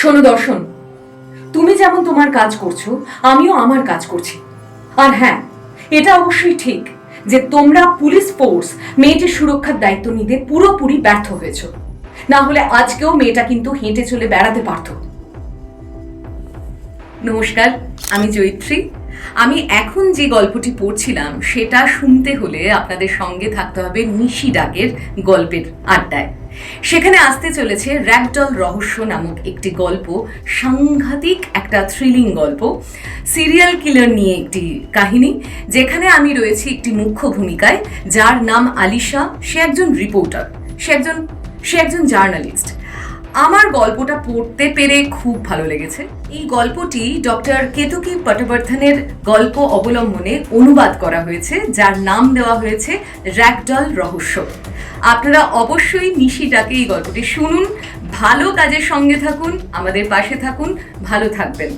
শোনো দর্শন, তুমি যেমন তোমার কাজ করছো, আমিও আমার কাজ করছি। আর হ্যাঁ, এটা অবশ্যই ঠিক যে তোমরা পুলিশ ফোর্স মেয়েটির সুরক্ষার দায়িত্ব নিতে পুরোপুরি ব্যর্থ হয়েছো। না হলে আজকেও মেয়েটা কিন্তু হেঁটে চলে বেড়াতে পারত। নমস্কার, আমি জয়িত্রী। আমি এখন যে গল্পটি পড়ছিলাম সেটা শুনতে হলে আপনাদের সঙ্গে থাকতে হবে নিশি ডাকের গল্পের আড্ডায়। সেখানে আসতে চলেছে র্যাগডল রহস্য নামক একটি গল্প, সাংঘাতিক একটা থ্রিলিং গল্প, সিরিয়াল কিলার নিয়ে একটি কাহিনী, যেখানে আমি রয়েছি একটি মুখ্য ভূমিকায়, যার নাম আলিশা। সে একজন রিপোর্টার, সে একজন জার্নালিস্ট। আমার গল্পটা পড়তে পেরে খুব ভালো লেগেছে। এই গল্পটি ডক্টর কেতকী পটবর্ধনের গল্প অবলম্বনে অনুবাদ করা হয়েছে, যার নাম দেওয়া হয়েছে র্যাগডল রহস্য। আপনারা অবশ্যই নিশি ডাকে এই গল্পটি শুনুন, ভালো কাজের সঙ্গে থাকুন, আমাদের পাশে থাকুন, ভালো থাকবেন।